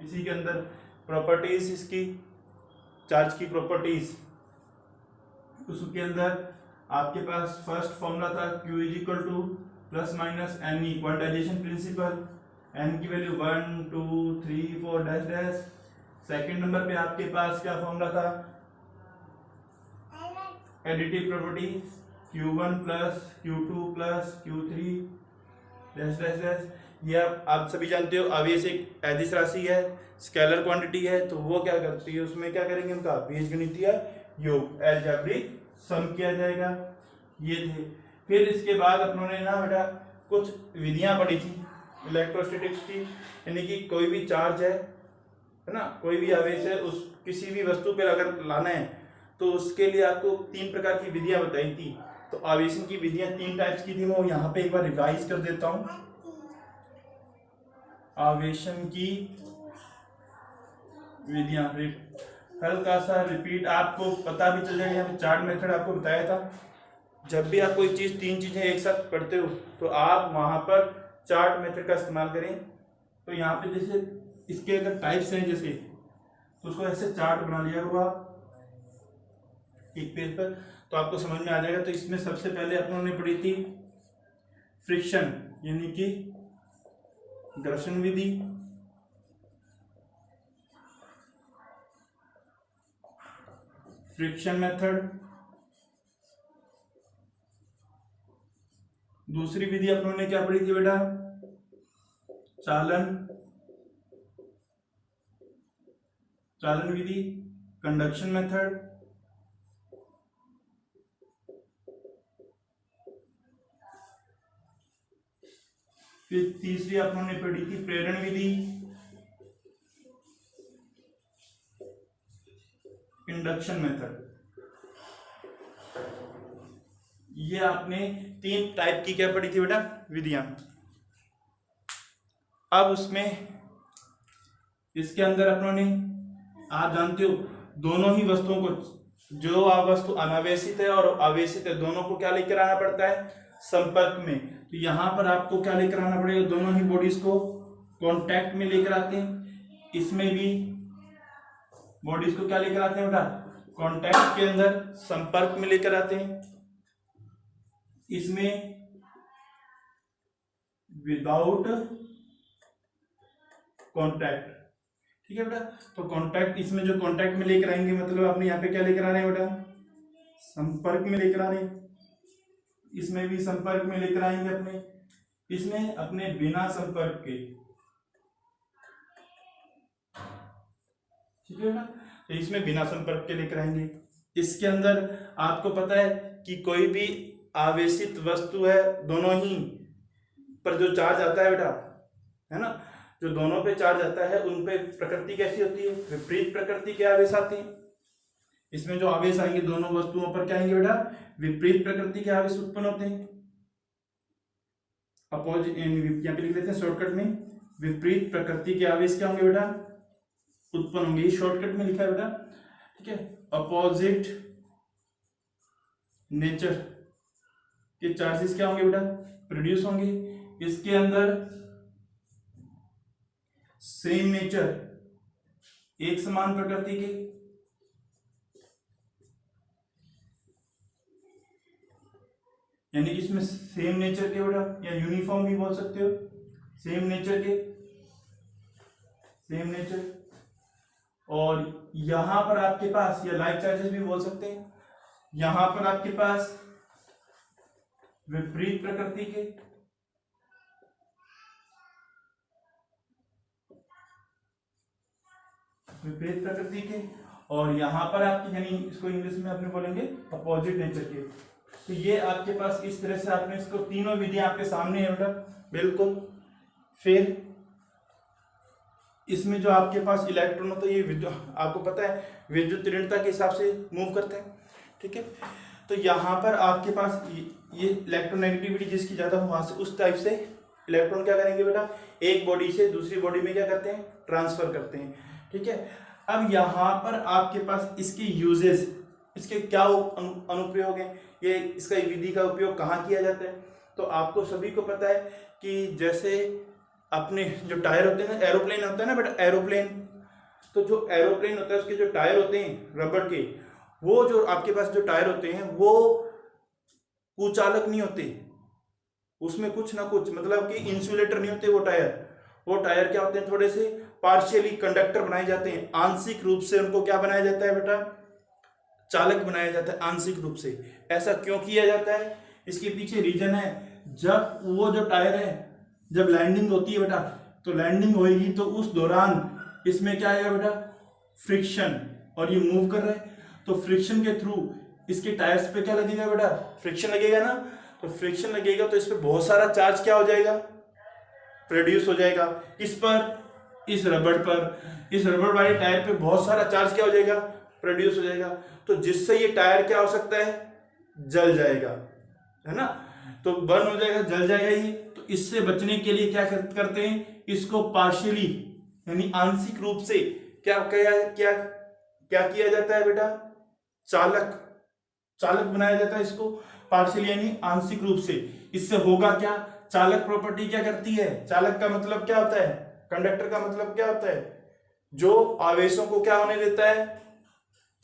इसी के अंदर प्रॉपर्टीज इसकी चार्ज की प्रॉपर्टीज, उसके अंदर आपके पास फर्स्ट फॉर्मूला था Q is equal to plus minus n e, quantization principle, n की value 1 2 3 4 dash dash. Second number पे आपके पास क्या फॉर्मूला था, additive property Q1 plus Q2 plus Q3 dash dash dash. ये आप सभी जानते हो आवेश एक अदिश राशि है, स्केलर क्वांटिटी है, तो वो क्या करती है, उसमें क्या करेंगे, उनका बीजगणितीय योग अलजेब्रिक सम किया जाएगा। ये थे। फिर इसके बाद अपनों ने ना बेटा कुछ विधियां पढ़ी थी इलेक्ट्रोस्टैटिक्स की, यानी कि कोई भी चार्ज है ना, कोई भी आवेश है, उस किसी भी वस्तु पर अगर लाना है तो उसके लिए आपको 3 प्रकार की विधियां बताई थी। तो आवेशन की विधियां 3 टाइप्स की थी, मैं यहाँ पे एक बार रिवाइज कर देता हूँ। आवेशन की विधियां हल्का सा रिपीट, आपको पता भी चल जाएगा। यहाँ पे चार्ट मेथड आपको बताया था। जब भी आप कोई चीज 3 चीजें एक साथ पढ़ते हो तो आप वहां पर चार्ट मेथड का इस्तेमाल करें। तो यहाँ पे जैसे इसके अगर टाइप्स हैं जैसे, तो उसको ऐसे चार्ट बना लिया हुआ एक पेज पर, तो आपको समझ में आ जाएगा। तो इसमें सबसे पहले अपन ने पढ़ी थी फ्रिक्शन, यानी कि घर्षण विधि, फ्रिक्शन मेथड। दूसरी विधि अपन ने क्या पढ़ी थी बेटा, चालन विधि, कंडक्शन मेथड। फिर तीसरी अपन ने पढ़ी थी प्रेरण विधि, इंडक्शन मेथड। ये आपने 3 टाइप की क्या पढ़ी थी बेटा, विधियां। अब उसमें इसके अंदर अपनों ने, आप जानते हो दोनों ही वस्तुओं को, जो वस्तु अनावेशित है और आवेशित है, दोनों को क्या लेकर आना पड़ता है, संपर्क में। तो यहां पर आपको क्या लेकर आना पड़ेगा, दोनों ही बॉडीज को कांटेक्ट में लेकर आते हैं। इसमें भी बॉडीज को क्या लेकर आते हैं बेटा, कांटेक्ट के अंदर संपर्क में लेकर आते हैं। इसमें विदाउट कांटेक्ट, ठीक है बेटा। तो कांटेक्ट, इसमें जो कांटेक्ट में लेकर आएंगे मतलब आपने यहाँ पे क्या लेकर आ रहे हैं बेटा, संपर्क में लेकर आ रहे हैं। इसमें भी संपर्क में लेकर आएंगे अपने, इसमें अपने बिना संपर्क के, ठीक है बेटा। तो इसमें बिना संपर्क के लेकर आएंगे। इसके अंदर आपको पता है कि कोई भी आवेशित वस्तु है, दोनों ही पर जो चार्ज आता है बेटा, है ना, जो दोनों पे चार्ज आता है उन पे प्रकृति कैसी होती है, विपरीत प्रकृति के आवेश आते हैं। इसमें जो आवेश आएंगे दोनों वस्तुओं पर क्या आएंगे बेटा, विपरीत प्रकृति के आवेश उत्पन्न होते हैं। अपोजिट, यहाँ पे लिख देते हैं शॉर्टकट में, विपरीत प्रकृति के आवेश क्या होंगे बेटा, उत्पन्न होंगे। शॉर्टकट में लिखा है बेटा, ठीक है। अपोजिट नेचर के चार्जेस क्या होंगे बेटा, प्रोड्यूस होंगे। इसके अंदर सेम नेचर, एक समान प्रकृति के, यानी कि इसमें सेम नेचर के बेटा, या यूनिफॉर्म भी बोल सकते हो, सेम नेचर के, सेम नेचर। और यहां पर आपके पास, या लाइक चार्जेस भी बोल सकते हैं, यहां पर आपके पास विपरीत प्रकृति के, विपरीत प्रकृति के, और यहां पर आपके, यानी इसको इंग्लिश में अपने बोलेंगे अपोजिट नेचर के। तो ये आपके पास इस तरह से आपने इसको, तीनों विधियां आपके सामने है बेटा, बिल्कुल। फिर इसमें जो आपके पास इलेक्ट्रॉन होता है, ये विद्युत, आपको पता है विद्युत ऋणता के हिसाब से मूव करते हैं, ठीक है। तो यहाँ पर आपके पास ये इलेक्ट्रोनेगेटिविटी जिसकी ज्यादा हो, वहां से उस टाइप से इलेक्ट्रॉन क्या करेंगे बेटा, एक बॉडी से दूसरी बॉडी में क्या करते हैं, ट्रांसफर करते हैं, ठीक है। अब यहाँ पर आपके पास इसके यूजेस, इसके क्या अनुप्रयोग है, ये इसका विधि का उपयोग कहाँ किया जाता है। तो आपको सभी को पता है कि जैसे अपने जो टायर होते हैं ना, एरोप्लेन होता है ना बेटा, एरोप्लेन, तो जो एरोप्लेन होता है उसके जो टायर होते हैं रबड़ के, वो जो आपके पास जो टायर होते हैं वो कुचालक नहीं होते, उसमें कुछ ना कुछ मतलब कि इंसुलेटर नहीं होते वो टायर क्या होते हैं, थोड़े से पार्शियली कंडक्टर बनाए जाते हैं, आंशिक रूप से उनको क्या बनाया जाता है बेटा, चालक बनाया जाता है आंशिक रूप से। ऐसा क्यों किया जाता है, इसके पीछे रीजन है, जब वो जो टायर है जब लैंडिंग होती है बेटा, तो लैंडिंग होगी तो उस दौरान इसमें क्या आएगा बेटा, फ्रिक्शन, और ये मूव कर रहा है तो फ्रिक्शन के थ्रू इसके टायर्स पे क्या लगेगा बेटा, फ्रिक्शन लगेगा ना, तो फ्रिक्शन लगेगा तो इस पे बहुत सारा चार्ज क्या हो जाएगा, प्रोड्यूस हो जाएगा। इस पर, इस रबड़ वाले टायर पे बहुत सारा चार्ज क्या हो जाएगा, प्रोड्यूस हो जाएगा, तो जिससे ये टायर क्या हो सकता है, जल जाएगा, है ना, तो बर्न हो जाएगा, जल जाएगा ये। तो इससे बचने के लिए क्या करते हैं, इसको पार्शियली यानी आंशिक रूप से क्या किया जाता है बेटा, चालक बनाया जाता है इसको पार्शियली यानी आंशिक रूप से। इससे होगा क्या, चालक प्रॉपर्टी क्या करती है, चालक का मतलब क्या होता है, कंडक्टर का मतलब क्या होता है, जो आवेशों को क्या होने देता है,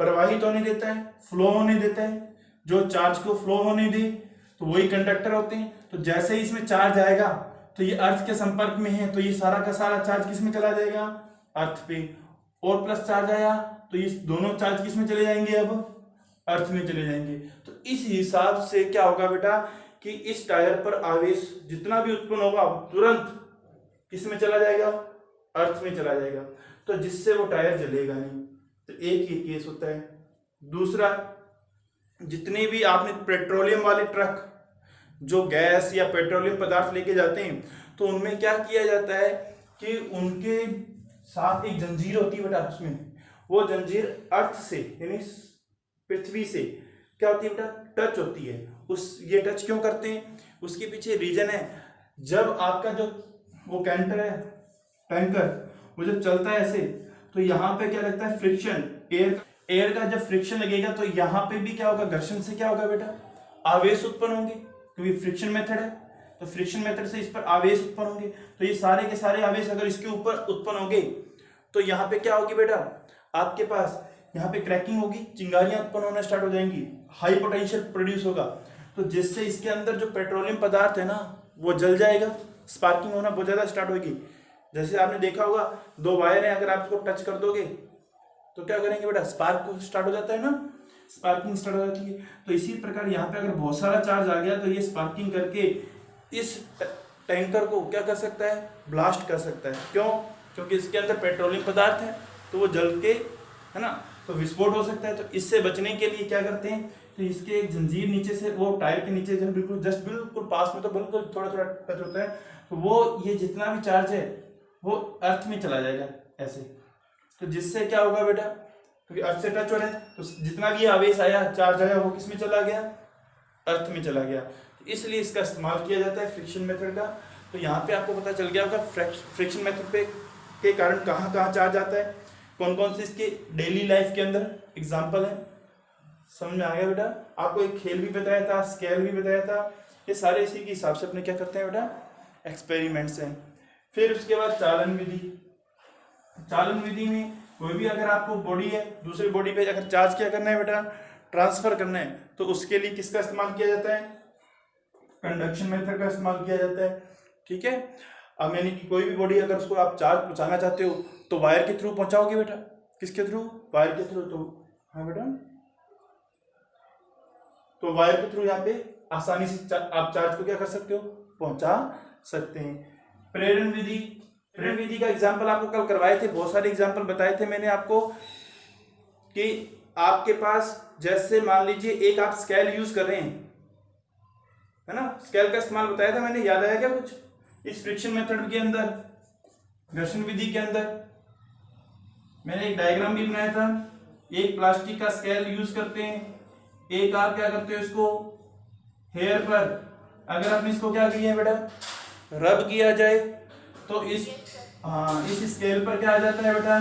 प्रवाहित होने देता है, फ्लो होने देता है, जो चार्ज को फ्लो होने दे तो वही कंडक्टर होते हैं। तो जैसे ही इसमें चार्ज आएगा तो ये अर्थ के संपर्क में है तो ये सारा का सारा चार्ज किस में चला जाएगा, अर्थ पे, और प्लस चार्ज आया तो ये दोनों चार्ज किस में चले जाएंगे, अब अर्थ में चले जाएंगे। तो इस हिसाब से क्या होगा बेटा कि इस टायर पर आवेश जितना भी उत्पन्न होगा तुरंत किस में चला जाएगा, अर्थ में चला जाएगा, तो जिससे वो टायर जलेगा नहीं। तो एक ये केस होता है। दूसरा, जितने भी आपने पेट्रोलियम वाले ट्रक जो गैस या पेट्रोलियम पदार्थ लेके जाते हैं तो उनमें क्या किया जाता है कि उनके साथ एक जंजीर होती है बेटा, उसमें वो जंजीर अर्थ से यानी पृथ्वी से क्या होती है बेटा, टच होती है। ये टच क्यों करते हैं, उसके पीछे रीजन है, जब आपका जो वो कैंटर है, टैंकर, वो जब चलता है ऐसे तो यहाँ पे क्या लगता है, फ्रिक्शन, एयर का जब फ्रिक्शन लगेगा तो यहाँ पे भी क्या होगा, घर्षण से क्या होगा बेटा, आवेश उत्पन्न होंगे, क्योंकि फ्रिक्शन मेथड है तो फ्रिक्शन मेथड से इस पर आवेश उत्पन्न होंगे। तो ये सारे के सारे आवेश अगर इसके ऊपर उत्पन्न होंगे तो यहाँ पे क्या होगी बेटा, आपके पास यहाँ पे क्रैकिंग होगी, चिंगारियां उत्पन्न होना स्टार्ट हो जाएंगी, हाई पोटेंशियल प्रोड्यूस होगा, तो जिससे इसके अंदर जो पेट्रोलियम पदार्थ है ना वो जल जाएगा, स्पार्किंग होना बहुत ज्यादा स्टार्ट होगी। जैसे आपने देखा होगा दो वायर है, अगर आप उसको टच कर दोगे तो क्या करेंगे बेटा, स्पार्क स्टार्ट हो जाता है ना, स्पार्किंग स्टार्ट हो जाती है। तो इसी प्रकार यहाँ पे अगर बहुत सारा चार्ज आ गया तो ये स्पार्किंग करके इस टैंकर को क्या कर सकता है, ब्लास्ट कर सकता है। क्यों, क्योंकि इसके अंदर पेट्रोलियम पदार्थ है तो वो जल के, है ना, तो विस्फोट हो सकता है। तो इससे बचने के लिए क्या करते हैं, तो इसके एक जंजीर नीचे से, वो टायर के नीचे जब बिल्कुल पास में, तो बिल्कुल थोड़ा थोड़ा टच होता है, तो वो ये जितना भी चार्ज है वो अर्थ में चला जाएगा ऐसे। तो जिससे क्या होगा बेटा, क्योंकि अर्थ से टच हो रहा है तो जितना भी आवेश आया, चार्ज आया, वो किस में चला गया, अर्थ में चला गया। इसलिए इसका इस्तेमाल किया जाता है फ्रिक्शन मेथड का। तो यहाँ पे आपको पता चल गया होगा फ्रिक्शन मेथड पे के कारण कहाँ कहाँ चार्ज आता है, कौन कौन से इसके डेली लाइफ के अंदर एग्जाम्पल है। समझ में आ गया बेटा, आपको एक खेल भी बताया था, स्केल भी बताया था, ये सारे इसी के हिसाब से अपने क्या करते हैं बेटा, एक्सपेरिमेंट्स हैं। फिर उसके बाद चालन विधि। चालन विधि में कोई भी अगर आपको बॉडी है, दूसरी बॉडी पे अगर चार्ज क्या करना है बेटा, ट्रांसफर करना है, तो उसके लिए किसका इस्तेमाल किया जाता है, कंडक्शन मेथड का इस्तेमाल किया जाता है। ठीक है, अब यानी कि कोई भी बॉडी अगर उसको आप चार्ज पहुंचाना चाहते हो तो वायर के थ्रू पहुंचाओगे बेटा, किसके थ्रू, वायर के थ्रू। तो हाँ बेटा, तो वायर के थ्रू यहाँ पे आसानी से आप चार्ज को क्या कर सकते हो, पहुंचा सकते हैं। प्रेरण विधि, प्रेरण विधि का एग्जाम्पल आपको कल करवाए थे, बहुत सारे एग्जाम्पल बताए थे मैंने आपको कि आपके पास जैसे मान लीजिए एक आप स्केल यूज कर रहे हैं, है ना, स्केल का इस्तेमाल बताया था मैंने, याद आया क्या कुछ इस फ्रिक्शन मेथड के अंदर, घर्षण विधि के अंदर मैंने एक डायग्राम भी बनाया था। एक प्लास्टिक का स्केल यूज करते हैं, एक आप क्या करते हो, इसको हेयर पर अगर आपने इसको क्या किया बेटा, रब किया जाए तो इस स्केल पर क्या आ जाता है बेटा,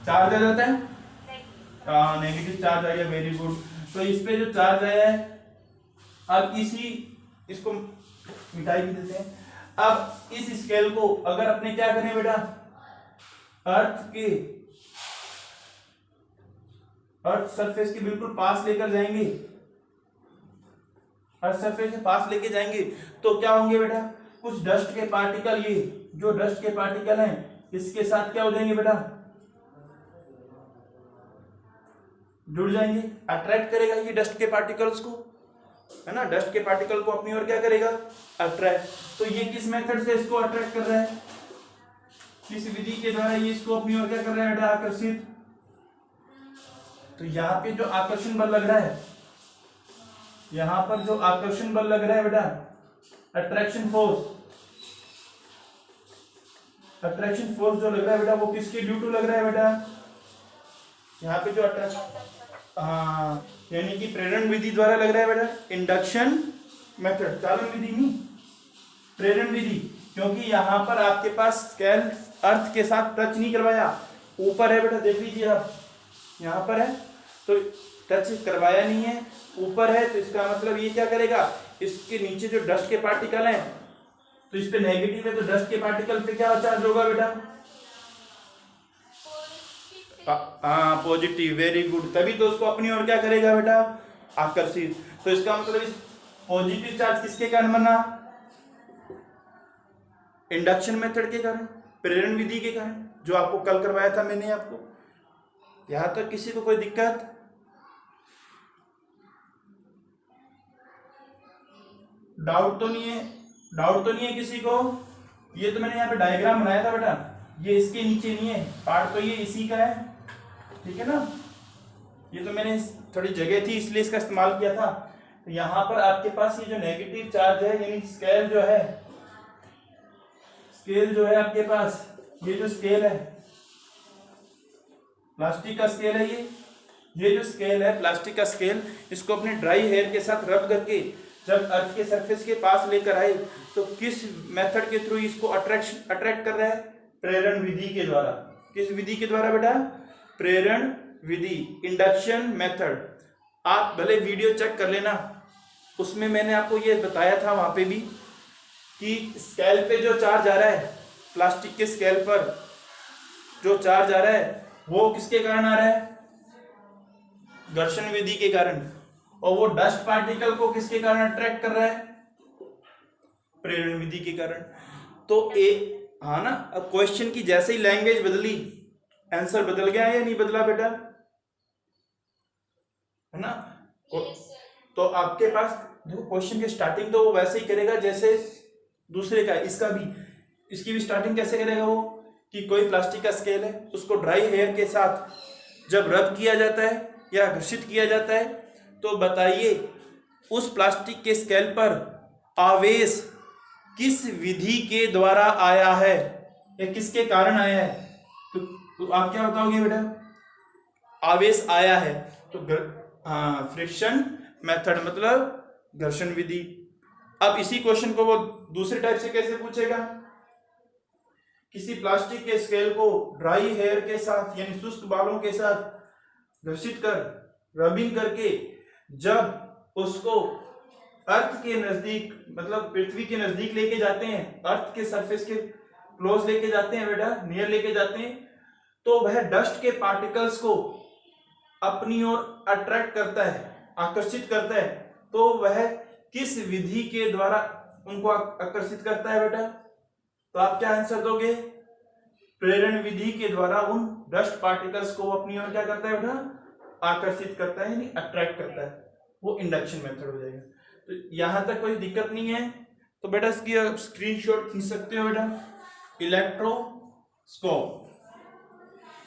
चार्ज आ जाता है, नेगेटिव चार्ज आ गया, वेरी गुड। तो इस पे जो चार्ज आया है, अब इसको मिटाई भी देते हैं। अब इस स्केल को अगर अपने क्या करें बेटा, अर्थ सरफेस के बिल्कुल पास लेकर जाएंगे, अर्थ सरफेस के पास लेके जाएंगे तो क्या होंगे बेटा, कुछ डस्ट के पार्टिकल, ये जो डस्ट के पार्टिकल हैं इसके साथ क्या हो जाएंगे बेटा, जुड़ जाएंगे, अट्रैक्ट करेगा ये डस्ट के पार्टिकल्स को, है ना, डस्ट के पार्टिकल को अपनी ओर क्या करेगा, अट्रैक्ट। तो ये किस मेथड से इसको अट्रैक्ट कर रहा है, किस विधि के द्वारा ये इसको अपनी ओर क्या कर रहा है बेटा, आकर्षित। तो यहाँ पे जो आकर्षण बल लग रहा है, यहाँ पर जो आकर्षण बल लग रहा है बेटा, अट्रैक्शन फोर्स, अट्रैक्शन फोर्स जो लग रहा है बेटा वो किसके ड्यू टू लग रहा है बेटा, यहाँ पे जो अट्रैक्शन, हाँ, यानी कि प्रेरण विधि द्वारा लग रहा है बेटा, इंडक्शन मेथड, चालन विधि नहीं, प्रेरण विधि, क्योंकि यहाँ पर आपके पास स्केल अर्थ के साथ टच नहीं करवाया, ऊपर है बेटा, देख लीजिए आप, यहाँ पर है तो टच करवाया नहीं है, ऊपर है, तो इसका मतलब ये क्या करेगा, इसके नीचे जो डस्ट के पार्टिकल हैं तो इस पे नेगेटिव है, तो डस्ट के पार्टिकल पे क्या चार्ज होगा बेटा, हाँ पॉजिटिव, वेरी गुड, तभी तो उसको अपनी ओर क्या करेगा बेटा, आकर्षित। तो इसका मतलब इस पॉजिटिव चार्ज किसके कारण बना, इंडक्शन मेथड के कारण, प्रेरण विधि के कारण, जो आपको कल करवाया था मैंने आपको। यहां तक किसी को कोई दिक्कत, डाउट तो नहीं है, डाउट तो नहीं है किसी को। ये तो मैंने यहाँ पे डायग्राम बनाया था बेटा, ये इसके नीचे नहीं है, पार्ट तो ये इसी का है, ठीक है ना, ये तो मैंने थोड़ी जगह थी इसलिए इसका इस्तेमाल किया था। तो यहाँ पर आपके पास ये जो नेगेटिव चार्ज है, यानी स्केल जो है, स्केल जो है आपके पास, ये जो स्केल है प्लास्टिक का स्केल है, ये जो स्केल है प्लास्टिक का स्केल, इसको अपने ड्राई हेयर के साथ रब करके जब अर्थ के सरफेस के पास लेकर आए तो किस मेथड के थ्रू इसको अट्रैक्ट कर रहा है, प्रेरण विधि के द्वारा। किस विधि के द्वारा बेटा, प्रेरण विधि, इंडक्शन मेथड। आप भले वीडियो चेक कर लेना, उसमें मैंने आपको ये बताया था वहां पे भी कि स्केल पे जो चार्ज आ रहा है, प्लास्टिक के स्केल पर जो चार्ज आ रहा है वो किसके कारण आ रहा है, घर्षण विधि के कारण, और वो डस्ट पार्टिकल को किसके कारण अट्रैक्ट कर रहा है, प्रेरण विधि के कारण। तो एक, हाँ ना, अब क्वेश्चन की जैसे ही लैंग्वेज बदली आंसर बदल गया या नहीं बदला बेटा, है ना। तो आपके पास देखो क्वेश्चन की स्टार्टिंग तो वो वैसे ही करेगा जैसे दूसरे का, इसका भी, इसकी भी स्टार्टिंग कैसे करेगा वो, कि कोई प्लास्टिक का स्केल है, उसको ड्राई हेयर के साथ जब रब किया जाता है या घर्षित किया जाता है तो बताइए उस प्लास्टिक के स्केल पर आवेश किस विधि के द्वारा आया है या किसके कारण आया है। तो आप क्या बताओगे बेटा, आवेश आया है तो फ्रिक्शन मेथड मतलब घर्षण विधि। अब इसी क्वेश्चन को वो दूसरे टाइप से कैसे पूछेगा, किसी प्लास्टिक के स्केल को ड्राई हेयर के साथ यानी शुष्क बालों के साथ घर्षित कर रबिंग करके जब उसको अर्थ के नजदीक मतलब पृथ्वी के नजदीक लेके जाते हैं, अर्थ के सरफेस के क्लोज लेके जाते हैं बेटा, नियर लेके जाते हैं, तो वह डस्ट के पार्टिकल्स को अपनी ओर अट्रैक्ट करता है, आकर्षित करता है। तो वह किस विधि के द्वारा उनको आकर्षित करता है बेटा, तो आप क्या आंसर दोगे, प्रेरण विधि के द्वारा उन डस्ट पार्टिकल्स को अपनी ओर क्या करता है बेटा, आकर्षित करता है यानी अट्रैक्ट करता है, वो इंडक्शन मेथड हो जाएगा। तो यहां तक कोई दिक्कत नहीं है। तो बेटा इसकी स्क्रीनशॉट खींच सकते हो बेटा। इलेक्ट्रोस्कोप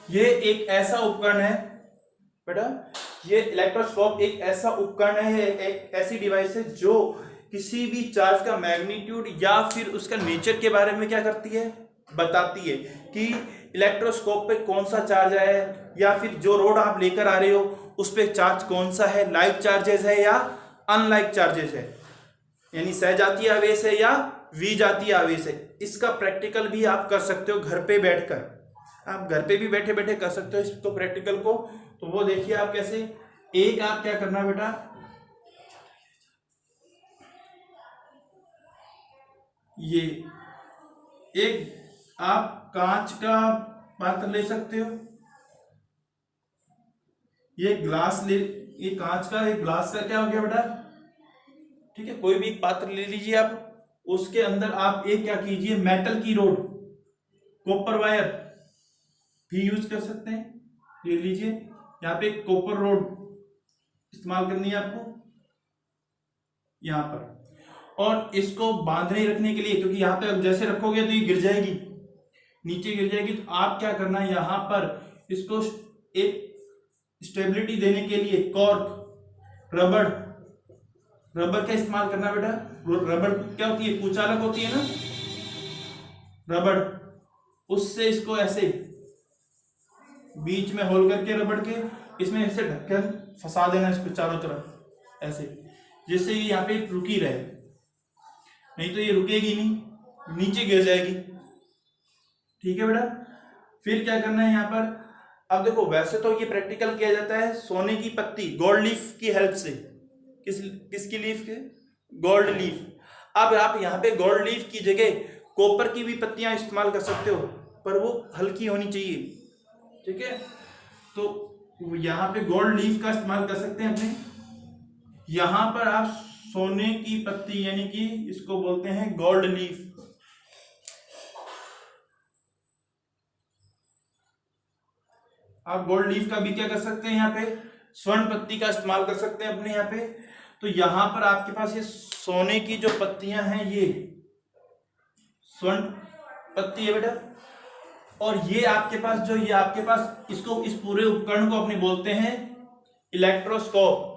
ये एक ऐसा उपकरण है बेटा, ये इलेक्ट्रोस्कोप एक ऐसा उपकरण है, एक ऐसी डिवाइस है जो किसी भी चार्ज का मैग्नीट्यूड या फिर उसका नेचर के बारे में क्या करती है, बताती है कि इलेक्ट्रोस्कोप पे कौन सा चार्ज है या फिर जो रोड आप लेकर आ रहे हो उस पे चार्ज कौन सा है, लाइक चार्जेस है या अनलाइक चार्जेस है, यानी सहजातीय आवेश है या विजातीय आवेश है। इसका प्रैक्टिकल भी आप कर सकते हो घर पे बैठकर, आप घर पे भी बैठे बैठे कर सकते हो इसको प्रैक्टिकल को। तो वो देखिए आप कैसे, एक आप क्या करना बेटा, ये एक आप कांच का पात्र ले सकते हो, ये ग्लास ले, ये कांच का, एक ग्लास का क्या हो गया बेटा, ठीक है, कोई भी पात्र ले लीजिए आप, उसके अंदर आप एक क्या कीजिए, मेटल की रोड, कॉपर वायर भी यूज कर सकते हैं, ले लीजिए, यहाँ पे कॉपर रोड इस्तेमाल करनी है आपको यहाँ पर, और इसको बांधने रखने के लिए, क्योंकि यहाँ पे जैसे रखोगे तो ये गिर जाएगी, नीचे गिर जाएगी, तो आप क्या करना है, यहाँ पर इसको एक स्टेबिलिटी देने के लिए कॉर्क, रबर का इस्तेमाल करना बेटा। रबर क्या होती है, कुचालक होती है ना रबर, उससे इसको ऐसे बीच में होल करके रबड़ के इसमें ऐसे ढक्कन फंसा देना इसको चारों तरफ ऐसे, जिससे ये यहाँ पे रुकी रहे, नहीं तो ये रुकेगी नहीं, नीचे गिर जाएगी, ठीक है बेटा। फिर क्या करना है यहाँ पर, अब देखो वैसे तो ये प्रैक्टिकल किया जाता है सोने की पत्ती, गोल्ड लीफ की हेल्प से, किसकी लीफ के, गोल्ड लीफ। अब आप यहाँ पे गोल्ड लीफ की जगह कॉपर की भी पत्तियां इस्तेमाल कर सकते हो, पर वो हल्की होनी चाहिए, ठीक है। तो यहाँ पे गोल्ड लीफ का इस्तेमाल कर सकते हैं अपने, यहाँ पर आप सोने की पत्ती यानी कि इसको बोलते हैं गोल्ड लीफ, आप गोल्ड लीफ का भी क्या कर सकते हैं, यहाँ पे स्वर्ण पत्ती का इस्तेमाल कर सकते हैं अपने यहाँ पे। तो यहाँ पर आपके पास ये सोने की जो पत्तियां हैं ये स्वर्ण पत्ती है बेटा, और ये आपके पास जो ये आपके पास इसको, इस पूरे उपकरण को अपने बोलते हैं इलेक्ट्रोस्कोप।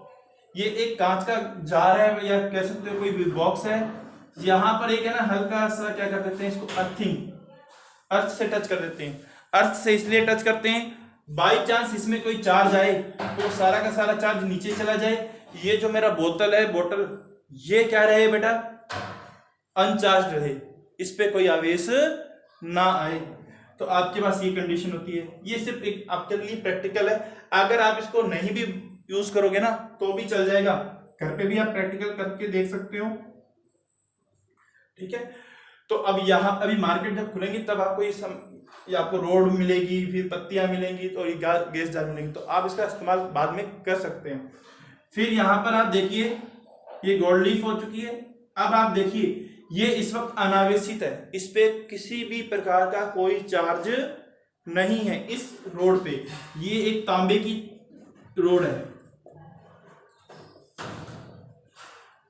ये एक कांच का जार है या कह सकते हो कोई भी बॉक्स है, यहाँ पर एक है ना हल्का सा क्या कर देते हैं इसको अर्थिंग, अर्थ से टच कर देते हैं। अर्थ से इसलिए टच करते हैं, बाई चांस इसमें कोई चार्ज आए तो सारा का सारा चार्ज नीचे चला जाए, ये जो मेरा बोतल है, बोतल ये क्या रहे बेटा, अनचार्ज रहे, इस पे कोई आवेश ना आए। तो आपके पास ये कंडीशन होती है। ये सिर्फ एक आपके लिए प्रैक्टिकल है, अगर आप इसको नहीं भी यूज करोगे ना तो भी चल जाएगा, घर पे भी आप प्रैक्टिकल करके देख सकते हो, ठीक है। तो अब यहाँ अभी मार्केट जब खुलेंगी तब आपको ये आपको रोड मिलेगी, फिर पत्तियां मिलेंगी, तो ये गैस जार मिलेंगी, तो आप इसका इस्तेमाल बाद में कर सकते हैं। फिर यहाँ पर आप देखिए ये गोल्ड लीफ हो चुकी है। अब आप देखिए ये इस वक्त अनावेशित है, इस पे किसी भी प्रकार का कोई चार्ज नहीं है इस रोड पे, ये एक तांबे की रोड है।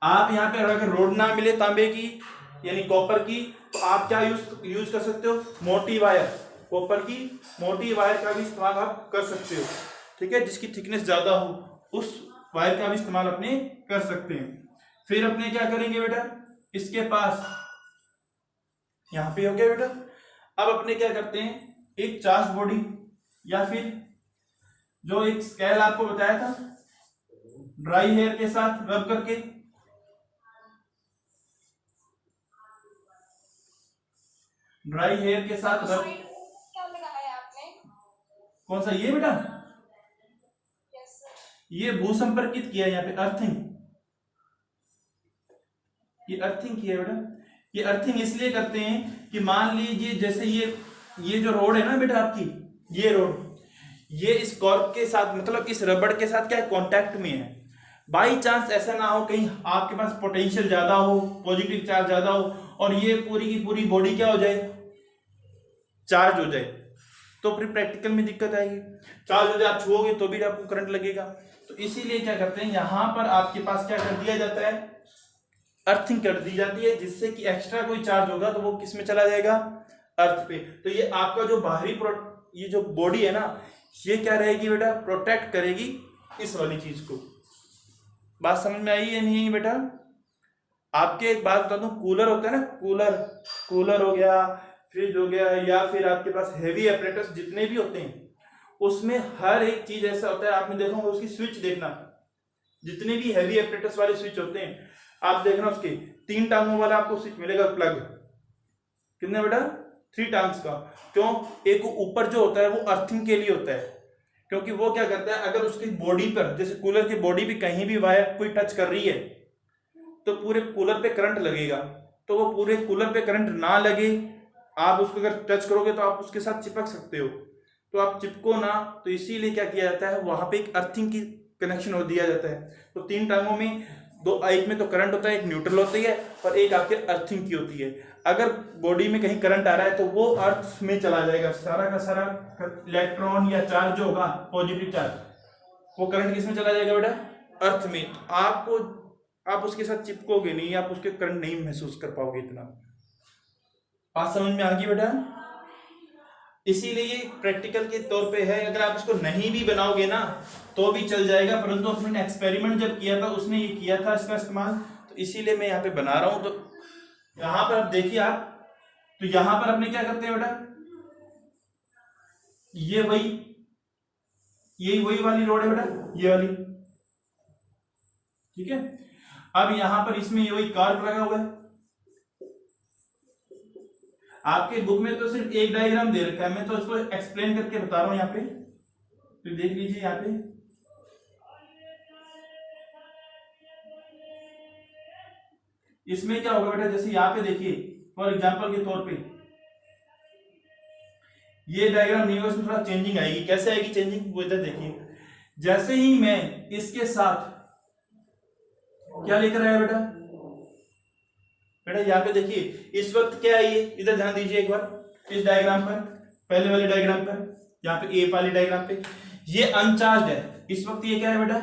आप यहाँ पे अगर रोड ना मिले तांबे की यानी कॉपर की, तो आप क्या यूज कर सकते हो, मोटी वायर, कॉपर की मोटी वायर का भी इस्तेमाल आप कर सकते हो, ठीक है, जिसकी थिकनेस ज्यादा हो उस वायर का भी इस्तेमाल अपने कर सकते हैं। फिर अपने क्या करेंगे बेटा, इसके पास यहां पे हो गया बेटा। अब अपने क्या करते हैं, एक चार्ज बॉडी या फिर जो एक स्केल आपको बताया था, ड्राई हेयर के साथ रब करके, ड्राई हेयर के साथ रब, क्या लगाया आपने, कौन सा ये बेटा, ये भूसंपर्कित किया, यहाँ पे अर्थिंग, ये अर्थिंग किया बेटा। ये अर्थिंग इसलिए करते हैं कि मान लीजिए जैसे ये जो रोड है ना बेटा आपकी, ये रोड ये इस कॉर्क के साथ मतलब इस रबड़ के साथ क्या है, कांटेक्ट में है। बाई चांस ऐसा ना हो कहीं आपके पास पोटेंशियल ज्यादा हो, पॉजिटिव चार्ज ज्यादा हो और ये पूरी की पूरी बॉडी क्या हो जाए, चार्ज हो जाए, तो फिर प्रैक्टिकल में दिक्कत आएगी। चार्ज हो जाए, आप छुओगे तो भी आपको करंट लगेगा। तो इसीलिए क्या करते हैं, यहां पर आपके पास क्या कर दिया जाता है, अर्थिंग कर दी जाती है, जिससे कि एक्स्ट्रा कोई चार्ज होगा तो वो किस में चला जाएगा, अर्थ पे। तो ये आपका जो बाहरी ये जो बॉडी है ना, ये क्या रहेगी बेटा, प्रोटेक्ट करेगी इस वाली चीज को। बात समझ में आई है नहीं है बेटा? आपके एक बात बता दूं, कूलर होता है ना, कूलर हो गया, फ्रिज हो गया, या फिर आपके पास हैवी एपरेटस जितने भी होते हैं, उसमें हर एक चीज ऐसा होता है, आपने देखा होगा उसकी स्विच देखना, जितने भी हैवी एपरेटस वाले स्विच होते हैं आप देखना, उसके 3 टांगों वाला आपको स्विच मिलेगा, प्लग कितने बेटा, 3 टांग्स का। क्यों? एक ऊपर जो होता है वो अर्थिंग के लिए होता है, क्योंकि वो क्या करता है, अगर उसकी बॉडी पर, जैसे कूलर की बॉडी भी कहीं भी वायर कोई टच कर रही है तो पूरे कूलर पे करंट लगेगा, तो वो पूरे कूलर पे करंट ना लगे, आप उसको अगर टच करोगे तो आप उसके साथ चिपक सकते हो, तो आप चिपको ना। तो इसीलिए क्या किया जाता है, वहां पे एक अर्थिंग की कनेक्शन हो दिया जाता है। तो 3 टांगों में एक में तो करंट होता है, एक न्यूट्रल होती है और एक आपके अर्थिंग की होती है। अगर बॉडी में कहीं करंट आ रहा है तो वो अर्थ में चला जाएगा, सारा का सारा इलेक्ट्रॉन या चार्ज जो होगा पॉजिटिव चार्ज, वो करंट किस में चला जाएगा बेटा, अर्थ में। आपको आप उसके साथ चिपकोगे नहीं, आप उसके करंट नहीं महसूस कर पाओगे इतना। बात समझ में आ गई बेटा? इसीलिए ये प्रैक्टिकल के तौर पे है, अगर आप इसको नहीं भी बनाओगे ना तो भी चल जाएगा, परंतु अपने एक्सपेरिमेंट जब किया था उसने ये किया था इसका इस्तेमाल, तो इसीलिए मैं यहाँ पे बना रहा हूं। तो यहाँ पर आप देखिए आप, तो यहाँ पर अपने क्या करते हैं बेटा, ये वही वाली रोड है बेटा, ये वाली, ठीक है। अब यहाँ पर इसमें ये वही कार्ब लगा हुआ है। आपके बुक में तो सिर्फ एक डायग्राम दे रखा है, मैं तो इसको एक्सप्लेन करके बता रहा हूं यहाँ पे, तो देख लीजिए यहाँ पे। इसमें क्या होगा बेटा, जैसे यहाँ पे देखिए फॉर एग्जांपल के तौर पे ये डायग्राम नहीं होगा, इसमें थोड़ा चेंजिंग आएगी। कैसे आएगी चेंजिंग, वो इधर देखिए। जैसे ही मैं इसके साथ क्या लेकर आया बेटा, यहाँ पे देखिए इस वक्त क्या है, ये इधर ध्यान दीजिए एक बार इस डायग्राम पर, पहले वाले डायग्राम पर, यहाँ पे ए वाली डायग्राम पे ये अनचार्ज है इस वक्त। ये क्या है बेटा,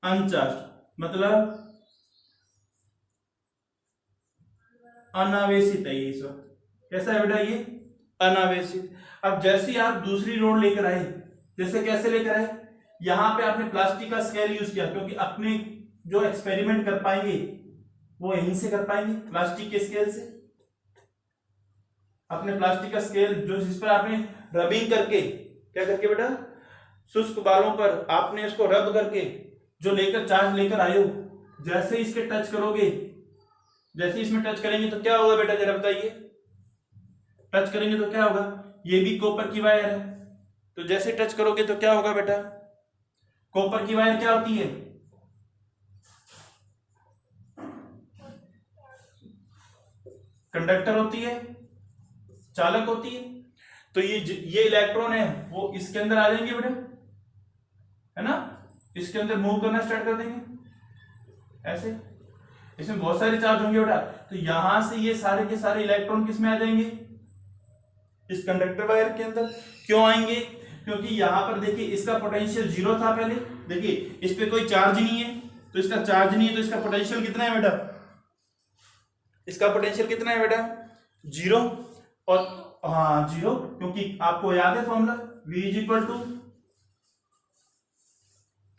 अनचार्ज, मतलब अनावेशित है ये इस वक्त। कैसा है बेटा, ये अनावेशित। अब जैसे आप दूसरी रोड लेकर आए, जैसे कैसे लेकर आए, यहां पे आपने प्लास्टिक का स्केल यूज किया, क्योंकि अपने जो एक्सपेरिमेंट कर पाएंगे वो यहीं से कर पाएंगे, प्लास्टिक के स्केल से। अपने प्लास्टिक का स्केल जो जिस पर आपने रबिंग करके, क्या करके बेटा, शुष्क बालों पर आपने इसको रब करके जो लेकर चार्ज लेकर आए हो, जैसे इसके टच करोगे, जैसे इसमें टच करेंगे तो क्या होगा बेटा, जरा बताइए। टच करेंगे तो क्या होगा, ये भी कॉपर की वायर है, तो जैसे टच करोगे तो क्या होगा बेटा, कॉपर की वायर क्या होती है, कंडक्टर होती है, चालक होती है। तो ये इलेक्ट्रॉन है वो इसके अंदर आ जाएंगे बेटा, है ना, इसके अंदर मूव करना स्टार्ट कर देंगे ऐसे। इसमें बहुत सारे चार्ज होंगे बेटा, तो यहां से ये सारे के सारे इलेक्ट्रॉन किस में आ जाएंगे, इस कंडक्टर वायर के अंदर। क्यों आएंगे, क्योंकि यहां पर देखिए इसका पोटेंशियल 0 था पहले, देखिए इस पे कोई चार्ज नहीं है, तो इसका चार्ज नहीं है, तो इसका पोटेंशियल कितना है बेटा, इसका पोटेंशियल कितना है बेटा, 0। और हाँ 0, क्योंकि आपको याद है formula V is equal to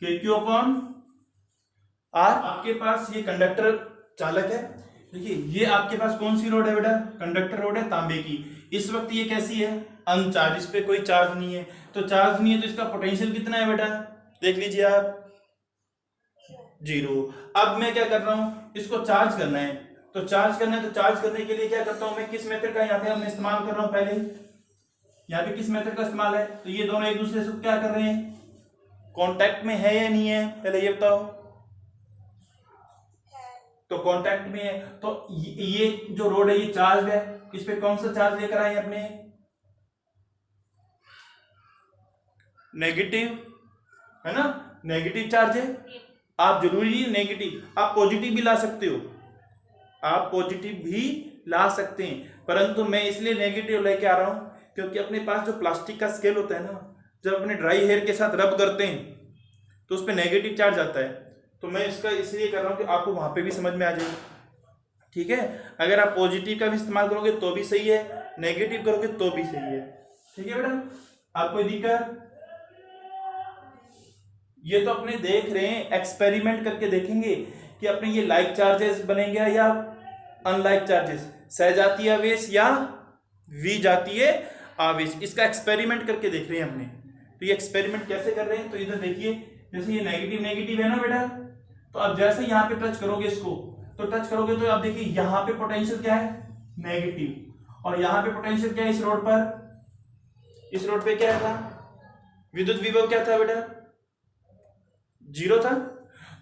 KQ/R। आपके पास ये कंडक्टर चालक है, देखिए ये आपके पास कौन सी रोड है बेटा, कंडक्टर रोड है तांबे की। इस वक्त ये कैसी है, अनचार्ज, इस पे कोई चार्ज नहीं है, तो चार्ज नहीं है तो इसका पोटेंशियल कितना है बेटा, देख लीजिए आप, 0। अब मैं क्या कर रहा हूं, इसको चार्ज करना है, तो चार्ज करना है, तो चार्ज करने के लिए क्या करता हूं मैं, किस मेथड का यहाँ पे हम इस्तेमाल कर रहा हूं, पहले यहाँ पे किस मेथड का इस्तेमाल है, तो ये दोनों एक दूसरे से क्या कर रहे हैं, कांटेक्ट में है या नहीं है, पहले ये बताओ। तो कांटेक्ट में है, तो ये जो रोड है ये चार्ज है, इस पे कौन सा चार्ज लेकर आए अपने, नेगेटिव, है ना, नेगेटिव चार्ज है। आप जरूरी नेगेटिव, आप पॉजिटिव भी ला सकते हो, आप पॉजिटिव भी ला सकते हैं, परंतु मैं इसलिए नेगेटिव लेके आ रहा हूं क्योंकि अपने पास जो प्लास्टिक का स्केल होता है ना, जब अपने ड्राई हेयर के साथ रब करते हैं तो उस पर नेगेटिव चार्ज आता है, तो मैं इसका इसलिए कर रहा हूं कि आपको वहां पे भी समझ में आ जाए, ठीक है। अगर आप पॉजिटिव का भी इस्तेमाल करोगे तो भी सही है, नेगेटिव करोगे तो भी सही है, ठीक है बेटा। आप कोई दिक्कत, ये तो अपने देख रहे हैं, एक्सपेरिमेंट करके देखेंगे कि अपने ये लाइक चार्जेस बनेंगे या अनलाइक चार्जेस, सहजातीय आवेश या विजातीय आवेश, इसका एक्सपेरिमेंट करके देख रहे हैं हमने। तो ये एक्सपेरिमेंट कैसे कर रहे हैं, तो इधर देखिए, जैसे ये नेगेटिव नेगेटिव है ना बेटा, तो अब जैसे यहाँ पे टच करोगे इसको, तो टच करोगे तो आप देखिए यहाँ पे पोटेंशियल क्या है, नेगेटिव, और यहाँ पे पोटेंशियल क्या है, इस रोड पर, इस रोड पे क्या था, विद्युत विभव क्या था बेटा, 0 था।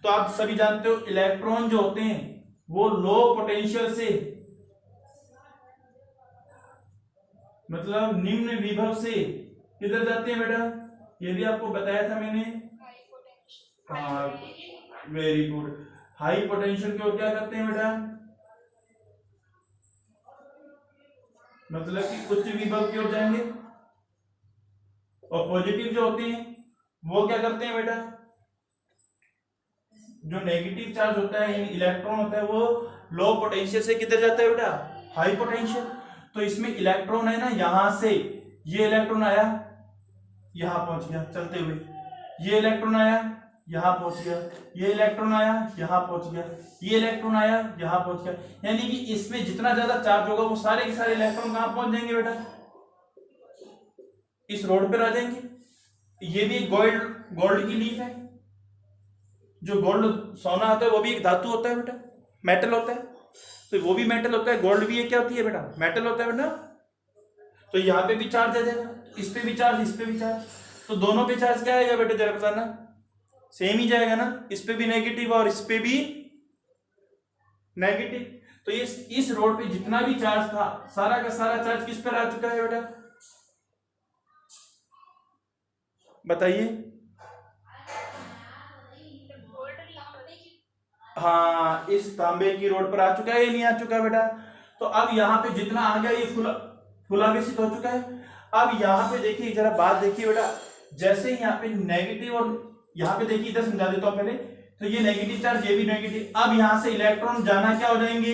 तो आप सभी जानते हो इलेक्ट्रॉन जो होते हैं वो लो पोटेंशियल से, मतलब निम्न विभव से किधर जाते हैं बेटा? ये भी आपको बताया था मैंने। High potential. हाँ, वेरी गुड। हाई पोटेंशियल की ओर क्या करते हैं बेटा? मतलब कि उच्च विभव की ओर जाएंगे। और पॉजिटिव जो होते हैं वो क्या करते हैं बेटा? जो नेगेटिव चार्ज होता है, इलेक्ट्रॉन होता है, वो लो पोटेंशियल से किधर जाता है बेटा? High potential. तो इसमें इलेक्ट्रॉन है ना, यहां से ये इलेक्ट्रॉन आया, यहां पहुंच गया चलते हुए, ये इलेक्ट्रॉन आया, यहां पहुंच गया, ये इलेक्ट्रॉन आया, यहां पहुंच गया, ये इलेक्ट्रॉन आया, यहां पहुंच गया। यानी कि इसमें जितना ज्यादा चार्ज होगा वो सारे के सारे इलेक्ट्रॉन कहां पहुंच जाएंगे बेटा? इस रोड पर आ जाएंगे। ये भी गोल्ड गोल्ड की लीफ है। जो गोल्ड सोना होता है वो भी एक धातु होता है बेटा, मेटल होता है। तो वो भी मेटल होता है, गोल्ड भी ये क्या होती है बेटा? मेटल होता है बेटा। तो यहाँ पे भी चार्ज आ जाएगा, इस पे भी चार्ज, इस पे भी चार्ज। तो दोनों पे चार्ज क्या आएगा बेटा जरा बताना? सेम ही जाएगा ना, इस पे भी नेगेटिव और इस पे भी नेगेटिव। तो ये इस रोड पे जितना भी चार्ज था सारा का सारा चार्ज किस पर आ चुका है बेटा? बताइए। हाँ, इस तांबे की रोड पर आ चुका है या नहीं आ चुका है बेटा? तो अब यहाँ पे जितना आ गया ये फुलावेशित हो चुका है। अब यहाँ पे देखिए, जरा बात देखिए बेटा, जैसे यहाँ पे नेगेटिव और यहाँ पे देखिए, इधर समझा देता हूँ पहले। तो ये नेगेटिव चार्ज, ये भी नेगेटिव। अब यहाँ से इलेक्ट्रॉन जाना क्या हो जाएंगे?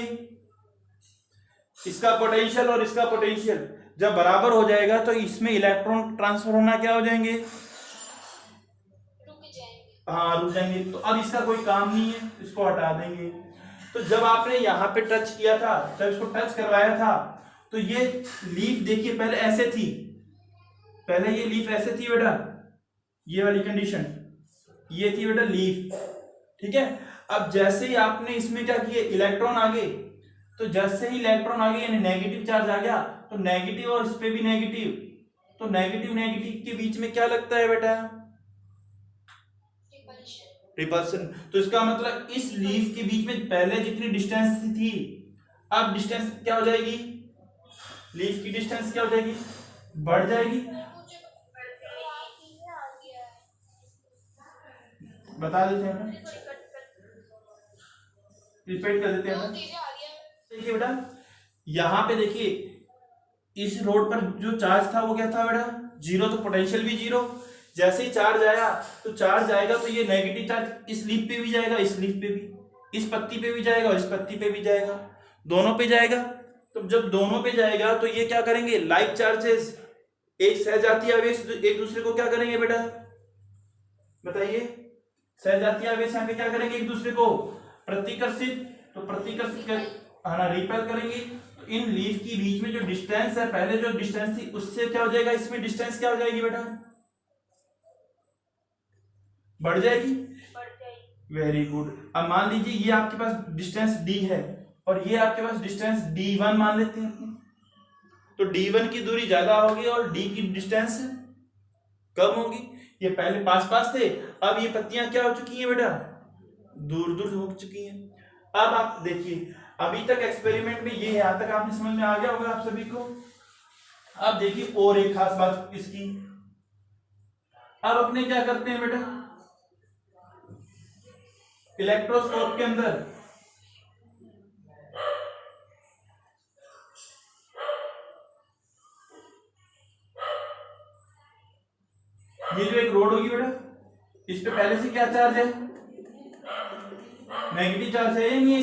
इसका पोटेंशियल और इसका पोटेंशियल जब बराबर हो जाएगा तो इसमें इलेक्ट्रॉन ट्रांसफर होना क्या हो जाएंगे? हाँ, रुक जाएंगे। तो अब इसका कोई काम नहीं है, इसको हटा देंगे। तो जब आपने यहाँ पे टच किया था, जब इसको टच करवाया था, तो ये लीफ देखिए पहले ऐसे थी, पहले ये लीफ ऐसे थी बेटा, ये वाली कंडीशन ये थी बेटा लीफ, ठीक है। अब जैसे ही आपने इसमें क्या किया, इलेक्ट्रॉन आ गए, तो जैसे ही इलेक्ट्रॉन आ गए यानी नेगेटिव चार्ज आ गया, तो नेगेटिव और इस पे भी नेगेटिव, तो नेगेटिव नेगेटिव के बीच में क्या लगता है बेटा? रिपल्शन। तो इसका मतलब इस लीफ के बीच में पहले जितनी डिस्टेंस थी, अब डिस्टेंस क्या हो जाएगी? लीफ की डिस्टेंस क्या हो जाएगी? बढ़ जाएगी। बता देते हैं, रिपीट कर देते हैं। देखिए बेटा, यहां पे देखिए, इस रोड पर जो चार्ज था वो क्या था बेटा? जीरो। तो पोटेंशियल भी जीरो। जैसे ही चार्ज आया तो चार्ज आएगा तो ये नेगेटिव चार्ज इस लीफ पे भी जाएगा, इस लीफ पे भी, इस पत्ती पे भी जाएगा और इस पत्ती पे भी जाएगा, दोनों पे जाएगा। तो जब दोनों पे जाएगा तो ये क्या करेंगे? लाइक चार्जेस, एक सहजातीय आवेश एक दूसरे को क्या करेंगे बेटा? बताइए। सहजातीय आवेश यहाँ पे क्या करेंगे? एक दूसरे को प्रतिकर्षित। तो प्रतिकर्षित कर रिपेल करेंगे। तो इन लीफ की बीच में जो डिस्टेंस है, पहले जो डिस्टेंस थी उससे क्या हो जाएगा? इसमें डिस्टेंस क्या हो जाएगी बेटा? बढ़ जाएगी। Very good. अब मान लीजिए ये आपके पास डिस्टेंस डी है और ये आपके पास डिस्टेंस D1 मान लेते हैं। तो D1 की दूरी ज्यादा होगी और D की डिस्टेंस कम होगी। ये पहले पास पास थे, अब ये पत्तियां क्या हो चुकी हैं बेटा? दूर दूर हो चुकी हैं। अब आप देखिए, अभी तक एक्सपेरिमेंट में ये यहां तक आपने समझ में आ गया होगा आप सभी को। अब देखिए और एक खास बात इसकी, अब अपने क्या करते हैं बेटा? इलेक्ट्रोस्कोप के अंदर ये जो एक रोड होगी बेटा, इस पे पहले से क्या चार्ज है? नेगेटिव चार्ज है या नहीं है?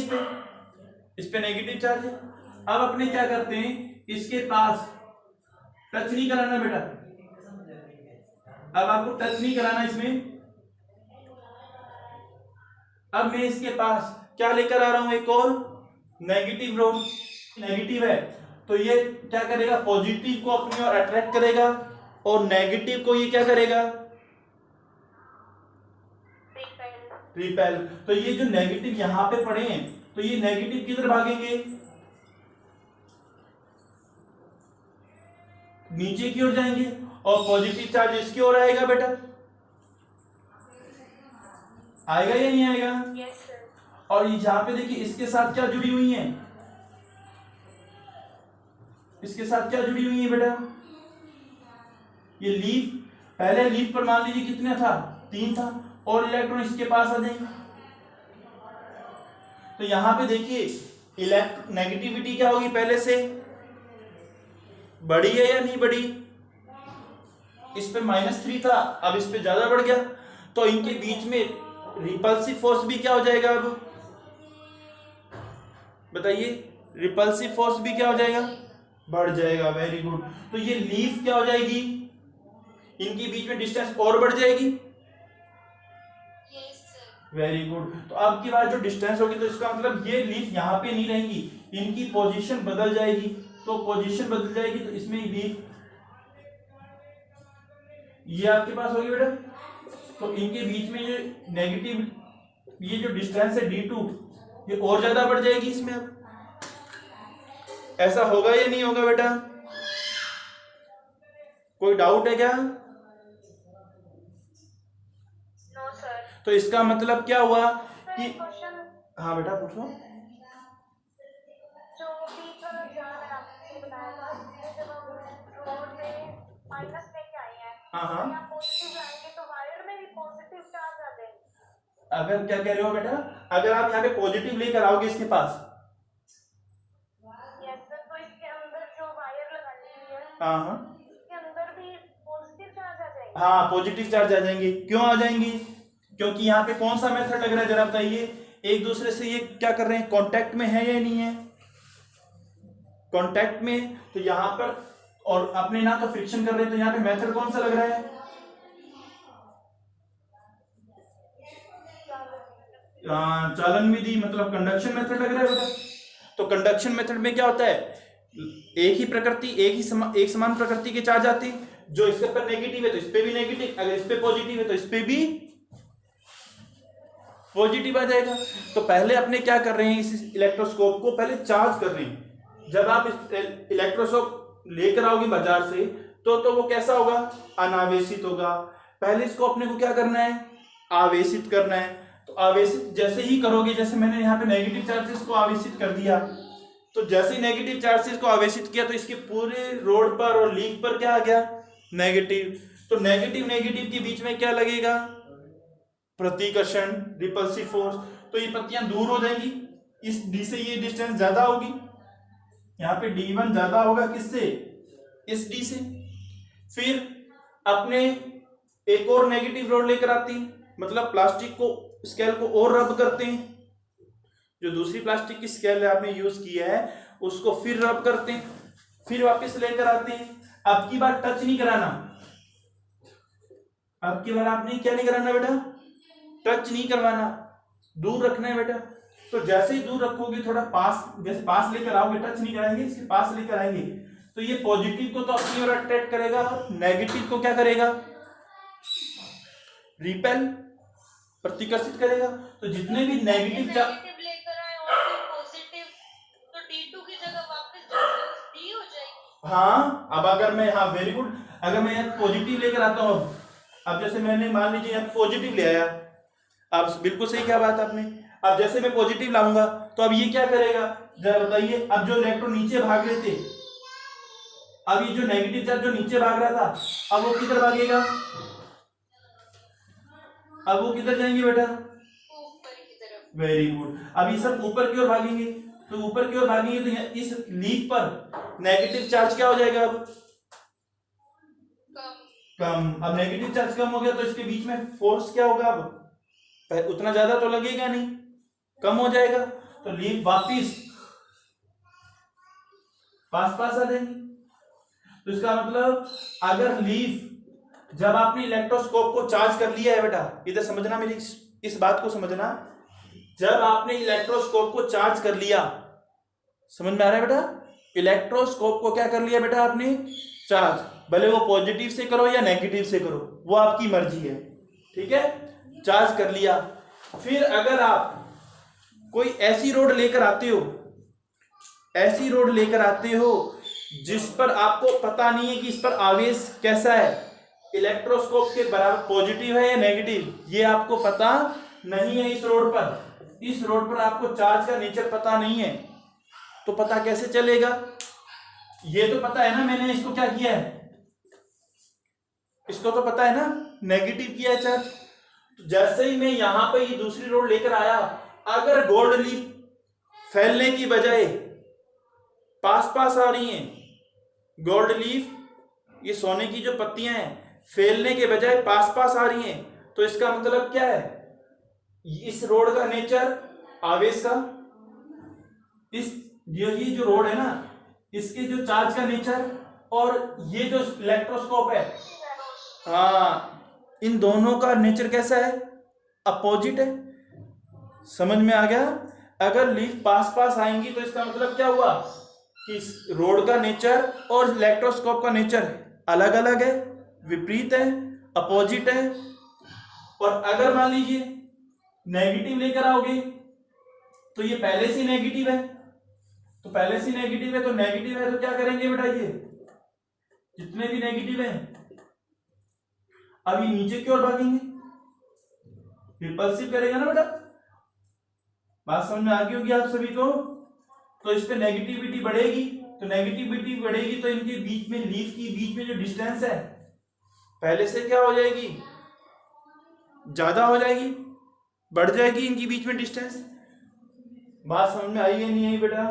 इस पे नेगेटिव चार्ज है। अब अपने क्या करते हैं, इसके पास टच नहीं कराना बेटा। अब आपको टच नहीं कराना इसमें। अब मैं इसके पास क्या लेकर आ रहा हूं? एक और नेगेटिव रोड, नेगेटिव है तो ये क्या करेगा? पॉजिटिव को अपनी ओर अट्रैक्ट करेगा और नेगेटिव को ये क्या करेगा? रिपेल। तो ये जो नेगेटिव यहां पे पड़े हैं, तो ये नेगेटिव किधर भागेंगे? नीचे की ओर जाएंगे और पॉजिटिव चार्ज इसकी ओर आएगा बेटा। आएगा या नहीं आएगा? Yes sir. और यहाँ पे देखिए इसके साथ क्या जुड़ी हुई है, इसके साथ क्या जुड़ी हुई है बेटा, ये लीफ, पहले लीफ पर मान लीजिए कितने था, 3 था, और इलेक्ट्रॉन इसके पास आ जाएंगे। तो यहां पे देखिए नेगेटिविटी क्या होगी, पहले से बढ़ी है या नहीं बढ़ी, इस पे -3 था, अब इस पे ज्यादा बढ़ गया, तो इनके बीच में रिपल्सिव फोर्स भी क्या हो जाएगा, अब बताइए, रिपल्सिव फोर्स भी क्या हो जाएगा, बढ़ जाएगा। Very good. तो ये लीफ क्या हो जाएगी, इनके बीच में डिस्टेंस और बढ़ जाएगी। Yes, sir. Very good. तो अब की बात जो डिस्टेंस होगी, तो इसका मतलब ये लीफ यहाँ पे नहीं रहेंगी, इनकी पोजीशन बदल जाएगी। तो पोजीशन बदल जाएगी तो इसमें लीफ ये आपके पास होगी बेटा, तो इनके बीच में ये नेगेटिव, ये जो डिस्टेंस है D2, ये और ज्यादा बढ़ जाएगी इसमें। अब ऐसा होगा या नहीं होगा बेटा, कोई डाउट है क्या? No, sir. तो इसका मतलब क्या हुआ Sir, कि, एक question हाँ बेटा पूछो। जो भी थोड़ा ध्यान है आपने बताया था, कि जब हम रोड पे माइनस लेके आए हैं, हाँ हाँ, या पॉजिटिव लाएंगे तो वायर में भी पॉजिटिव चार्ज आ जाएंगे। अगर क्या कह रहे हो बेटा, अगर आप यहाँ पे पॉजिटिव लेकर आओगे इसके पास, Yes, sir. तो इसके अंदर जो वायर लगानी हुई है, हाँ हाँ इसके अंदर भी पॉजिटिव चार्ज आ जाएंगे। हाँ, पॉजिटिव चार्ज आ जाएंगे। क्यों आ जाएंगे, क्योंकि यहाँ पे कौन सा मेथड लग रहा है जरा बताइए, एक दूसरे से ये क्या कर रहे हैं, कांटेक्ट में है या नहीं है, कांटेक्ट में, तो यहाँ पर, और अपने ना तो फ्रिक्शन कर रहे हैं, तो यहाँ पे मेथड कौन सा लग रहा है, चालन विधि, मतलब कंडक्शन मेथड लग रहा है बेटा। तो कंडक्शन मेथड में क्या होता है, एक ही प्रकृति, एक समान प्रकृति के चार्ज आते हैं, जो इसके पर नेगेटिव है तो इस पे भी नेगेटिव, अगर इस पे पॉजिटिव है तो इस पे भी पॉजिटिव आ जाएगा। तो पहले अपने क्या कर रहे हैं, इस इलेक्ट्रोस्कोप को पहले चार्ज कर रहे हैं। जब आप इस इलेक्ट्रोस्कोप लेकर आओगे बाजार से, तो वो कैसा होगा, अनावेशित होगा। पहले इसको अपने को क्या करना है, आवेशित करना है। तो आवेशित जैसे ही करोगे, जैसे मैंने यहाँ पे नेगेटिव चार्जेस को आवेशित कर दिया, तो जैसे ही नेगेटिव चार्जेस को आवेशित किया, तो इसके पूरे रोड पर और लीफ पर क्या आ गया, नेगेटिव। तो नेगेटिव नेगेटिव के बीच में क्या लगेगा, प्रतिकर्षण, रिपल्सिव फोर्स। तो ये पत्तियां दूर हो जाएंगी, इस डी से ये डिस्टेंस ज्यादा होगी, यहाँ पे D1 ज्यादा होगा, किससे, इस डी से। फिर अपने एक और नेगेटिव रोड लेकर आते हैं, मतलब प्लास्टिक को, स्केल को और रब करते हैं, जो दूसरी प्लास्टिक की स्केल आपने यूज किया है उसको फिर रब करते हैं, फिर वापस लेकर आते हैं। अब की बार टच नहीं कराना, अब की बार आपने क्या नहीं कराना बेटा, टच नहीं करवाना, दूर रखना है बेटा। तो जैसे ही दूर रखोगे, थोड़ा पास, जैसे पास लेकर आओगे, टच नहीं कराएंगे, इसके पास लेकर आएंगे, तो ये पॉजिटिव को तो अपनी ओर अट्रैक्ट करेगा, नेगेटिव को क्या करेगा, रिपेल, प्रतिकर्षित करेगा। तो जितने भी नेगेटिव लेकर आए और फिर पॉजिटिव, तो D2 की जगह वापस D हो जाएगी। हाँ, अब अगर मैं, हाँ वेरी गुड, अगर मैं यहाँ पॉजिटिव लेकर आता हूँ, अब जैसे मैंने मान लीजिए यहाँ पॉजिटिव ले आया, अब बिल्कुल सही क्या बात आपने, अब जैसे मैं पॉजिटिव लाऊंगा, तो अब ये क्या करेगा, जरा बताइए। अब जो इलेक्ट्रॉन नीचे भाग रहे थे, अब ये जो नेगेटिव चार्ज जो नीचे भाग रहा था, अब वो किधर भागेगा, अब वो किधर जाएंगे बेटा, ऊपर की तरफ। Very good. अब ये सब ऊपर की ओर भागेंगे, तो ऊपर की ओर भागेंगे, तो इस लीफ पर नेगेटिव चार्ज क्या हो जाएगा, अब कम। अब नेगेटिव चार्ज कम हो गया, तो इसके बीच में फोर्स क्या होगा, अब उतना ज्यादा तो लगेगा नहीं, कम हो जाएगा। तो लीफ वापिस पास पास आ जाएंगी। तो इसका मतलब, अगर लीफ, जब आपने इलेक्ट्रोस्कोप को चार्ज कर लिया है बेटा, इधर समझना, मेरी इस बात को समझना, जब आपने इलेक्ट्रोस्कोप को चार्ज कर लिया, समझ में आ रहा है बेटा, इलेक्ट्रोस्कोप को क्या कर लिया बेटा आपने, चार्ज, भले वो पॉजिटिव से करो या नेगेटिव से करो, वो आपकी मर्जी है, ठीक है, चार्ज कर लिया। फिर अगर आप कोई ऐसी रोड लेकर आते हो, ऐसी रोड लेकर आते हो जिस पर आपको पता नहीं है कि इस पर आवेश कैसा है, इलेक्ट्रोस्कोप के बराबर पॉजिटिव है या नेगेटिव, ये आपको पता नहीं है इस रोड पर, इस रोड पर आपको चार्ज का नेचर पता नहीं है तो पता कैसे चलेगा? ये तो पता है ना, मैंने इसको क्या किया है, इसको तो पता है ना, नेगेटिव किया है चार्ज। तो जैसे ही मैं यहां पे ये दूसरी रोड लेकर आया, अगर गोल्ड लीफ फैलने की बजाय पास पास आ रही हैं, गोल्ड लीफ ये सोने की जो पत्तियां हैं फैलने के बजाय पास पास आ रही हैं, तो इसका मतलब क्या है? इस रोड का नेचर आवेश का, इस ये जो रोड है ना इसके जो चार्ज का नेचर और ये जो इलेक्ट्रोस्कोप है, हाँ, इन दोनों का नेचर कैसा है? अपोजिट है। समझ में आ गया? अगर लीफ पास पास आएंगी तो इसका मतलब क्या हुआ कि इस रोड का नेचर और इलेक्ट्रोस्कोप का नेचर अलग अलग है, विपरीत है, अपोजिट है। और अगर मान लीजिए नेगेटिव लेकर आओगे तो ये पहले से नेगेटिव है, तो पहले से नेगेटिव है, तो नेगेटिव है तो क्या करेंगे बेटा, ये जितने भी नेगेटिव है अब ये नीचे की ओर भागेंगे, रिपल्सिव करेगा ना बेटा। बात समझ में आ गई होगी आप सभी को? तो इस पे नेगेटिविटी बढ़ेगी, तो नेगेटिविटी बढ़ेगी तो इनके बीच में, लीफ की बीच में जो डिस्टेंस है पहले से क्या हो जाएगी, ज्यादा हो जाएगी, बढ़ जाएगी इनकी बीच में डिस्टेंस। बात समझ में आई है नहीं आई बेटा?